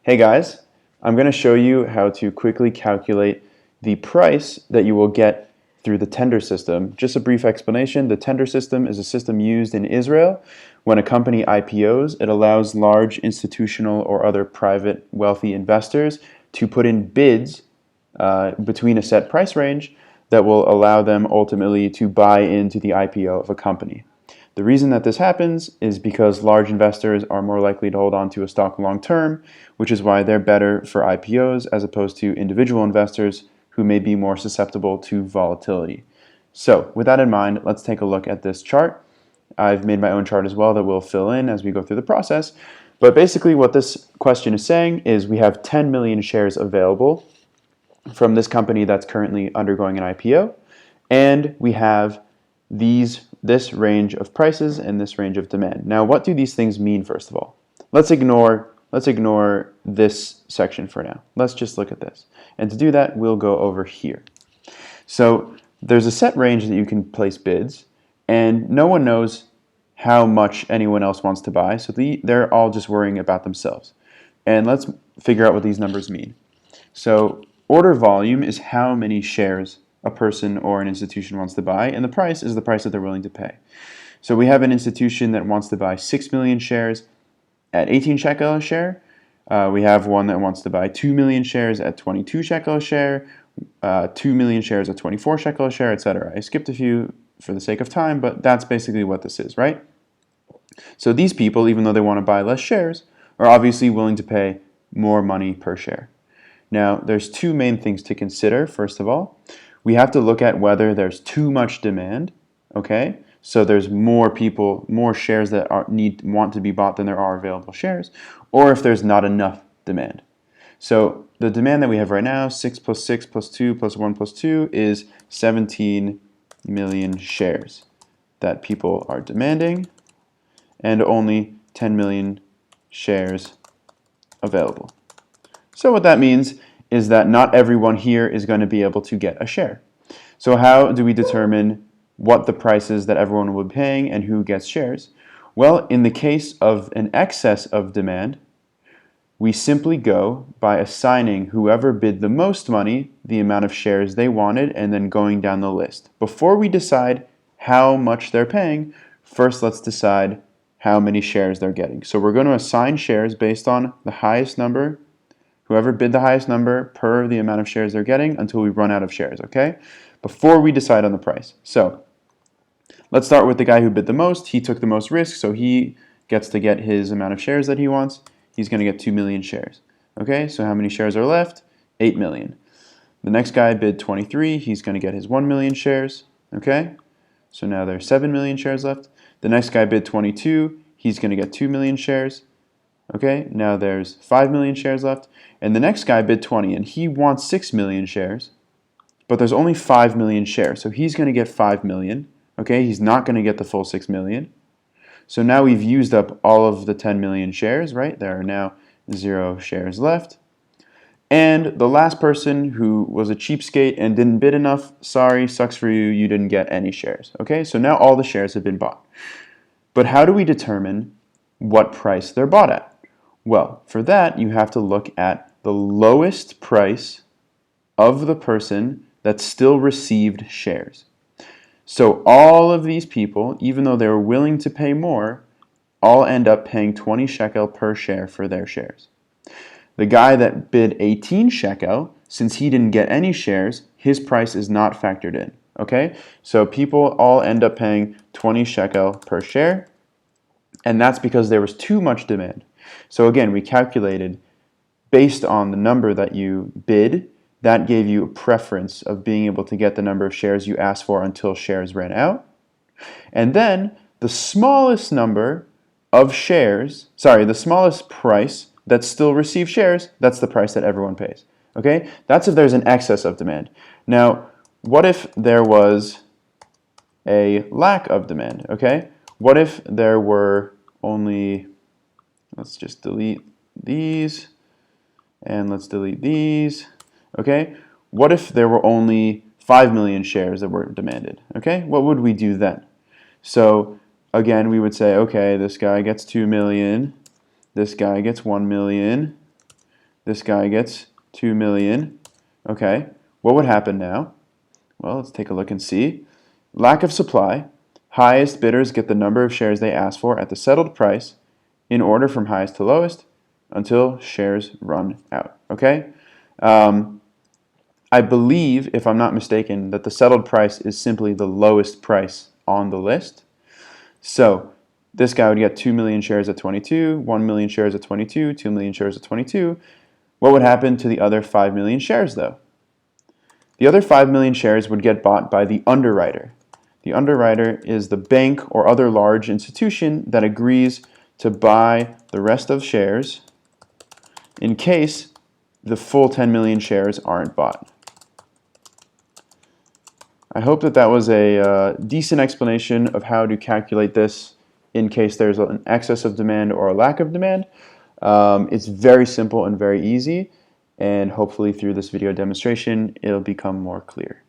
Hey guys, I'm going to show you how to quickly calculate the price that you will get through the tender system. Just a brief explanation, the tender system is a system used in Israel. When a company IPOs, it allows large institutional or other private wealthy investors to put in bids between a set price range that will allow them ultimately to buy into the IPO of a company. The reason that this happens is because large investors are more likely to hold on to a stock long term, which is why they're better for IPOs as opposed to individual investors who may be more susceptible to volatility. So with that in mind, let's take a look at this chart. I've made my own chart as well that we'll fill in as we go through the process. But basically what this question is saying is we have 10 million shares available from this company that's currently undergoing an IPO, and we have this range of prices and this range of demand. Now, what do these things mean, first of all? Let's ignore this section for now. Let's just look at this. And to do that, we'll go over here. So there's a set range that you can place bids, and no one knows how much anyone else wants to buy, so they're all just worrying about themselves. And let's figure out what these numbers mean. So order volume is how many shares a person or an institution wants to buy, and the price is the price that they're willing to pay. So we have an institution that wants to buy 6 million shares at 18 shekel a share. We have one that wants to buy 2 million shares at 22 shekel a share, 2 million shares at 24 shekel a share, etc. I skipped a few for the sake of time, but that's basically what this is, right? So these people, even though they want to buy less shares, are obviously willing to pay more money per share. Now, there's two main things to consider. First of all, we have to look at whether there's too much demand, okay? So there's more people, more shares that want to be bought than there are available shares, or if there's not enough demand. So the demand that we have right now, 6 plus 6 plus 2 plus 1 plus 2, is 17 million shares that people are demanding, and only 10 million shares available. So what that means is that not everyone here is going to be able to get a share. So how do we determine what the price is that everyone will be paying and who gets shares? Well, in the case of an excess of demand, we simply go by assigning whoever bid the most money the amount of shares they wanted and then going down the list. Before we decide how much they're paying, first let's decide how many shares they're getting. So we're going to assign shares based on the highest number, whoever bid the highest number per the amount of shares they're getting until we run out of shares, okay? Before we decide on the price. So let's start with the guy who bid the most. He took the most risk, so he gets to get his amount of shares that he wants. He's going to get 2 million shares. Okay, so how many shares are left? 8 million. The next guy bid 23. He's going to get his 1 million shares. Okay, so now there's 7 million shares left. The next guy bid 22. He's going to get 2 million shares. Okay, now there's 5 million shares left. And the next guy bid 20, and he wants 6 million shares, but there's only 5 million shares, so he's going to get 5 million. Okay, he's not going to get the full 6 million. So now we've used up all of the 10 million shares, right? There are now 0 shares left. And the last person who was a cheapskate and didn't bid enough, sorry, sucks for you, you didn't get any shares. Okay, so now all the shares have been bought. But how do we determine what price they're bought at? Well, for that, you have to look at the lowest price of the person that still received shares. So all of these people, even though they were willing to pay more, all end up paying 20 shekel per share for their shares. The guy that bid 18 shekel, since he didn't get any shares, his price is not factored in. Okay, so people all end up paying 20 shekel per share, and that's because there was too much demand. So again, we calculated based on the number that you bid. That gave you a preference of being able to get the number of shares you asked for until shares ran out. And then the smallest number of shares, the smallest price that still receives shares, that's the price that everyone pays. Okay? That's if there's an excess of demand. Now, what if there was a lack of demand? Okay? What if there were only, let's just delete these, and let's delete these. Okay, what if there were only 5 million shares that were demanded? Okay, what would we do then? So again, we would say, okay, this guy gets 2 million, this guy gets 1 million, This guy gets 2 million. Okay, what would happen now? Well, let's take a look and see. Lack of supply. Highest bidders get the number of shares they asked for at the settled price in order from highest to lowest until shares run out. Okay? I believe, if I'm not mistaken, that the settled price is simply the lowest price on the list. So this guy would get 2 million shares at 22, 1 million shares at 22, 2 million shares at 22. What would happen to the other 5 million shares, though? The other 5 million shares would get bought by the underwriter. The underwriter is the bank or other large institution that agrees to buy the rest of shares in case the full 10 million shares aren't bought. I hope that that was a decent explanation of how to calculate this in case there's an excess of demand or a lack of demand. It's very simple and very easy, and hopefully through this video demonstration it'll become more clear.